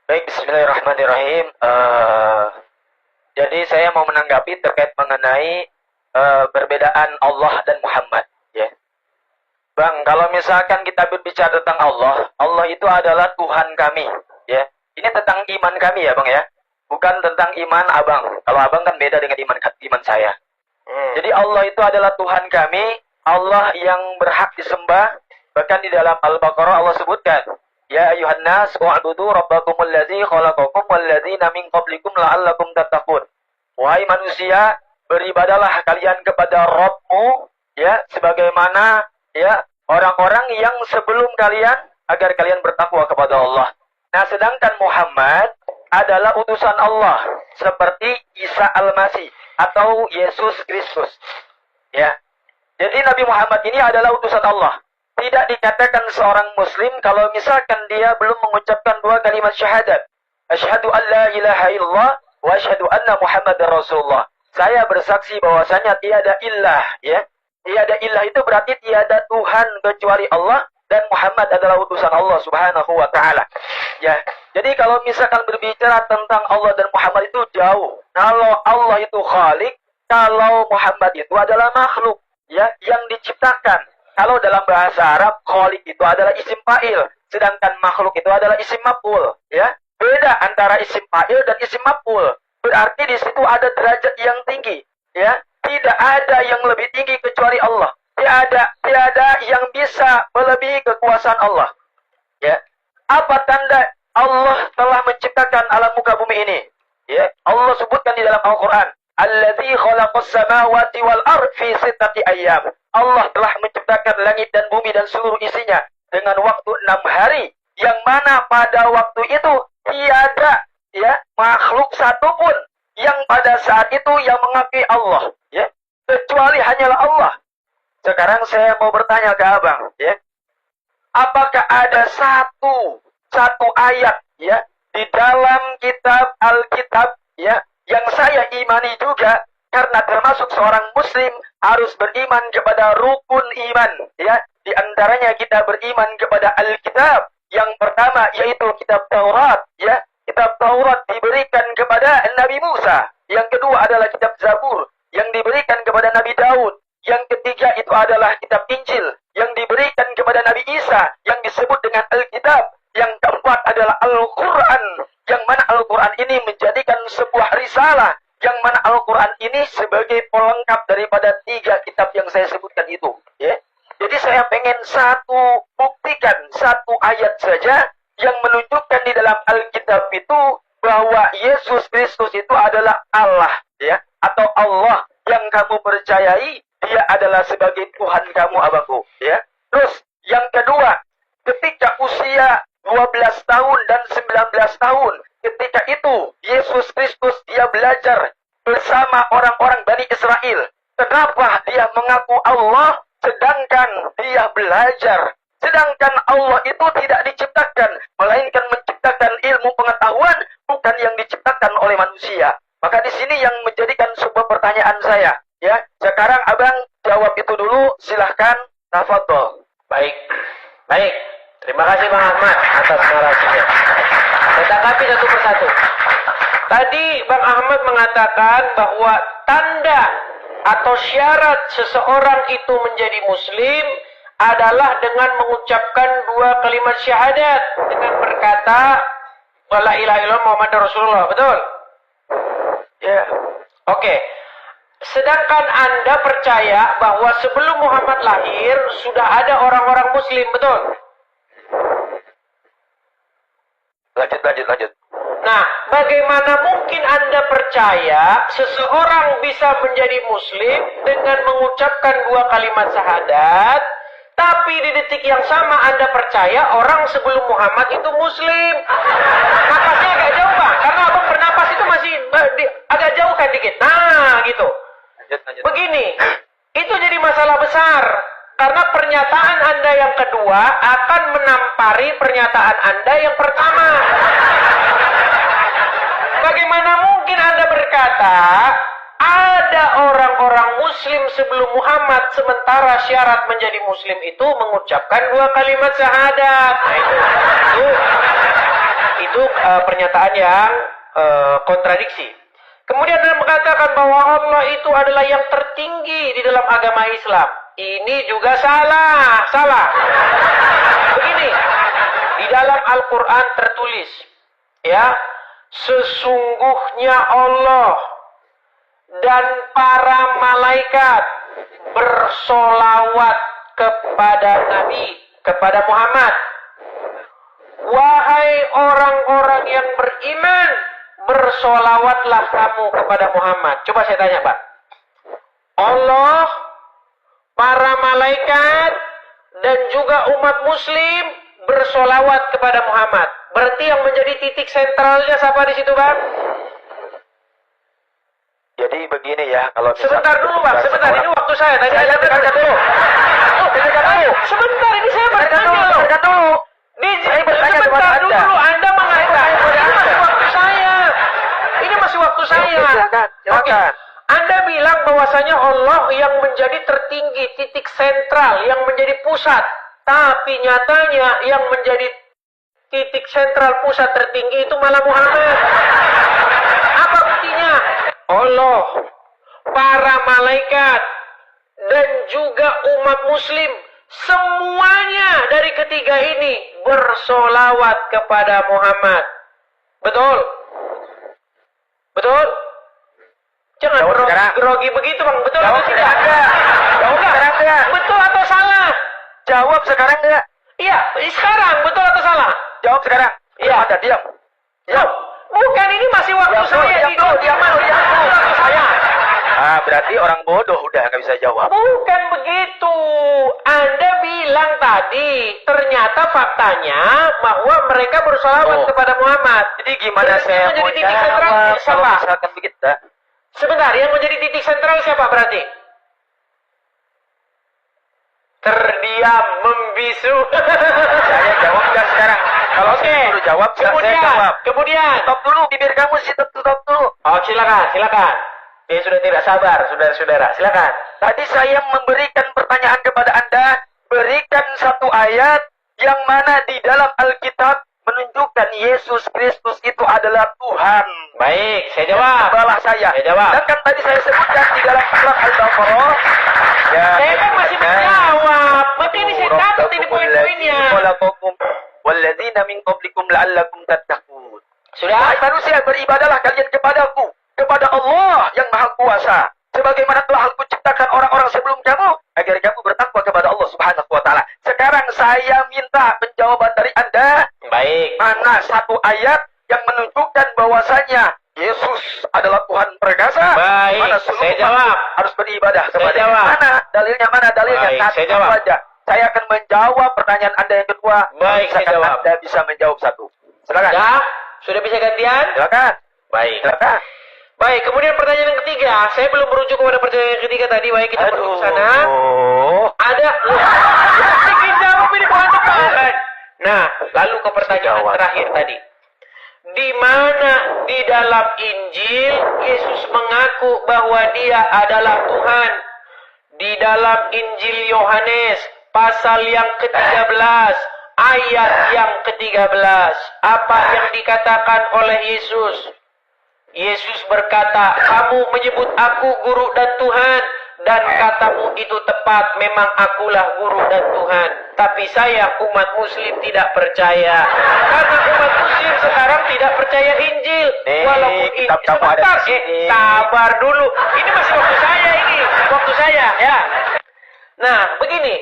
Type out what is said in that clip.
Baik, bismillahirrahmanirrahim. Jadi saya mau menanggapi terkait mengenai perbedaan Allah dan Muhammad. Ya, Bang, kalau misalkan kita berbicara tentang Allah, Allah itu adalah Tuhan kami. Ya, ini tentang iman kami ya, Bang ya. Bukan tentang iman Abang. Kalau Abang kan beda dengan iman saya. Jadi Allah itu adalah Tuhan kami, Allah yang berhak disembah. Bahkan di dalam Al-Baqarah Allah sebutkan, Ya ayuhan nas wa'budu rabbakumul ladzi khalaqakum wal ladzina min qablikum la'allakum tattaqun. Wahai manusia, beribadalah kalian kepada Rabbmu, ya, sebagaimana ya orang-orang yang sebelum kalian, agar kalian bertakwa kepada Allah. Nah, sedangkan Muhammad adalah utusan Allah, seperti Isa Al-Masih atau Yesus Kristus. Ya. Jadi Nabi Muhammad ini adalah utusan Allah. Tidak dikatakan seorang muslim kalau misalkan dia belum mengucapkan dua kalimat syahadat. Asyhadu an la ilaha illallah wa asyhadu anna Muhammadar Rasulullah. Saya bersaksi bahwasanya tiada ilah, ya. Tiada ilah itu berarti tiada Tuhan kecuali Allah, dan Muhammad adalah utusan Allah Subhanahu wa taala. Ya. Jadi kalau misalkan berbicara tentang Allah dan Muhammad itu jauh. Kalau Allah itu Khalik, kalau Muhammad itu adalah makhluk, ya, yang diciptakan. Kalau dalam bahasa Arab, Khalik itu adalah isim fa'il, sedangkan makhluk itu adalah isim maf'ul, ya. Beda antara isim fa'il dan isim maf'ul. Berarti di situ ada derajat yang tinggi, ya. Tidak ada yang lebih tinggi kecuali Allah. Tiada yang bisa melebihi kekuasaan Allah. Ya. Apa tanda Allah telah menciptakan alam muka bumi ini? Ya. Allah sebutkan di dalam Al-Qur'an, Alladzi khalaqas samawati wal ardh fi sittati ayyam. Allah telah menciptakan langit dan bumi dan seluruh isinya dengan waktu 6 hari, yang mana pada waktu itu tiada, ya, makhluk satupun yang pada saat itu yang mengakui Allah, ya, kecuali hanyalah Allah. Sekarang saya mau bertanya ke Abang, ya, apakah ada satu ayat, ya, di dalam kitab Alkitab, ya, yang saya imani juga, karena termasuk seorang muslim harus beriman kepada rukun iman, ya. Di antaranya kita beriman kepada Alkitab. Yang pertama yaitu kitab Taurat, ya. Kitab Taurat diberikan kepada Nabi Musa. Yang kedua adalah kitab Zabur yang diberikan kepada Nabi Daud. Yang ketiga itu adalah kitab Injil yang diberikan kepada Nabi Isa yang disebut dengan Alkitab. Yang keempat adalah Al-Qur'an, yang mana Al-Qur'an ini menjadikan sebuah risalah, yang mana Al-Quran ini sebagai pelengkap daripada 3 kitab yang saya sebutkan itu. Ya. Jadi saya pengen buktikan satu ayat saja yang menunjukkan di dalam Alkitab itu bahwa Yesus Kristus itu adalah Allah, ya, atau Allah yang kamu percayai, dia adalah sebagai Tuhan kamu, abangku. Ya. Terus yang kedua, ketika usia 12 tahun dan 19 tahun, ketika itu Yesus Kristus dia belajar bersama orang-orang Bani Israel. Kenapa dia mengaku Allah sedangkan dia belajar? Sedangkan Allah itu tidak diciptakan, melainkan menciptakan ilmu pengetahuan, bukan yang diciptakan oleh manusia. Maka di sini yang menjadikan sebuah pertanyaan saya, ya. Sekarang Abang jawab itu dulu, silahkan, tafadhol. Baik. Terima kasih Bang Ahmad atas narasinya. Saya tanggapi satu persatu. Tadi Bang Ahmad mengatakan bahwa tanda atau syarat seseorang itu menjadi muslim adalah dengan mengucapkan 2 kalimat syahadat dengan berkata la ilaha illallah Muhammadur Rasulullah, betul? Ya. Oke. Sedangkan Anda percaya bahwa sebelum Muhammad lahir sudah ada orang-orang muslim, betul? Lanjut. Nah, bagaimana mungkin Anda percaya seseorang bisa menjadi muslim dengan mengucapkan 2 kalimat syahadat, tapi di detik yang sama Anda percaya orang sebelum Muhammad itu muslim? Napasnya agak jauh, Bang, karena Abang bernapas itu masih agak jauh kan dikit. Nah, gitu. Lanjut. Begini, itu jadi masalah besar. Karena pernyataan Anda yang kedua akan menampari pernyataan Anda yang pertama. Bagaimana mungkin Anda berkata ada orang-orang muslim sebelum Muhammad, sementara syarat menjadi muslim itu mengucapkan 2 kalimat syahadat? Nah, itu itu pernyataan yang kontradiksi. Kemudian Anda mengatakan bahwa Allah itu adalah yang tertinggi di dalam agama Islam. Ini juga salah. Begini, di dalam Al-Quran tertulis, ya, sesungguhnya Allah dan para malaikat bersolawat kepada Nabi, kepada Muhammad. Wahai orang-orang yang beriman, bersolawatlah kamu kepada Muhammad. Coba saya tanya, Pak. Allah, para malaikat, dan juga umat muslim bersolawat kepada Muhammad. Berarti yang menjadi titik sentralnya siapa di situ, Bang? Jadi begini ya, kalau Sebentar dulu, Bang. Sebentar, ini waktu saya. Tadi saya dengarkan dulu. Sebentar, ini saya bertanya loh. Sebentar dulu, Anda mengatakan ini masih waktu saya. Ini masih waktu saya. Silakan. Oke. Anda bilang bahwasanya Allah yang menjadi tertinggi, titik sentral, yang menjadi pusat. Tapi nyatanya yang menjadi titik sentral pusat tertinggi itu malah Muhammad. Apa buktinya? Allah, para malaikat, dan juga umat muslim, semuanya dari ketiga ini bersolawat kepada Muhammad. Betul? Betul? Jangan grogi begitu, Bang. Betul atau tidak? Jawab sekarang enggak? Betul atau salah? Jawab sekarang enggak? Iya, sekarang. Betul atau salah? Jawab sekarang. Iya. Ada diam. Diam. Bukan, ini masih waktu saya. Diam dulu. Saya. Berarti orang bodoh udah nggak bisa jawab. Bukan begitu. Anda bilang tadi, ternyata faktanya bahwa mereka bersolawat kepada Muhammad. Jadi gimana Berarti saya yang mau menjadi titik sentral jawab siapa? kalau misalkan begitu? Sebentar, yang menjadi titik sentral siapa berarti? Terdiam, membisu. Saya jawab nggak sekarang. Kalau saya suruh jawab, saya jawab. Kemudian. Stop dulu, bibir kamu stop dulu. Oh, silakan. Dia sudah tidak sabar, saudara-saudara. Silakan. Tadi saya memberikan pertanyaan kepada Anda, berikan satu ayat yang mana di dalam Alkitab menunjukkan Yesus Kristus itu adalah Tuhan. Baik, saya jawab. Balah saya. jawab. Dan kan tadi saya sebutkan di dalam surat Al-Baqarah. Ya, Saya kan masih menjawab. Maka ini saya catat ini poin-poinnya. Walladzina min qablikum la'allakum tattaqun. Sudah? Wahai manusia, beribadahlah kalian kepadaku, kepada Allah yang Maha Kuasa, sebagaimana telah Aku ciptakan orang-orang sebelum kamu, agar kamu bertakwa kepada Allah Subhanahu wa taala. Sekarang saya minta penjawaban dari Anda. Baik. Mana satu ayat yang menunjukkan bahwasanya Yesus adalah Tuhan perkasa? Baik, Mana saya jawab. harus beribadah kepada jawab. Mana dalilnya? Baik, saya jawab. Saja. Saya akan menjawab pertanyaan Anda yang kedua. Baik, saya Misalkan jawab. Anda bisa menjawab satu. Silakan. Sudah bisa gantian? Silakan. Baik. Silakan. Baik, kemudian pertanyaan yang ketiga. Saya belum merujuk kepada pertanyaan yang ketiga tadi. Baik, kita menuju ke sana. Ada. Bikin jawab ini bukan tepat. Nah, lalu ke pertanyaan terakhir tadi. Di mana di dalam Injil Yesus mengaku bahwa Dia adalah Tuhan? Di dalam Injil Yohanes pasal yang ke-13, ayat yang ke-13, apa yang dikatakan oleh Yesus? Yesus berkata, kamu menyebut aku guru dan Tuhan, dan katamu itu tepat, memang akulah guru dan Tuhan. Tapi saya, umat muslim, tidak percaya. Karena umat muslim sekarang tidak percaya Injil. Walaupun Injil, sebentar, sabar dulu. Ini masih waktu saya ini. Waktu saya, ya. Nah, begini.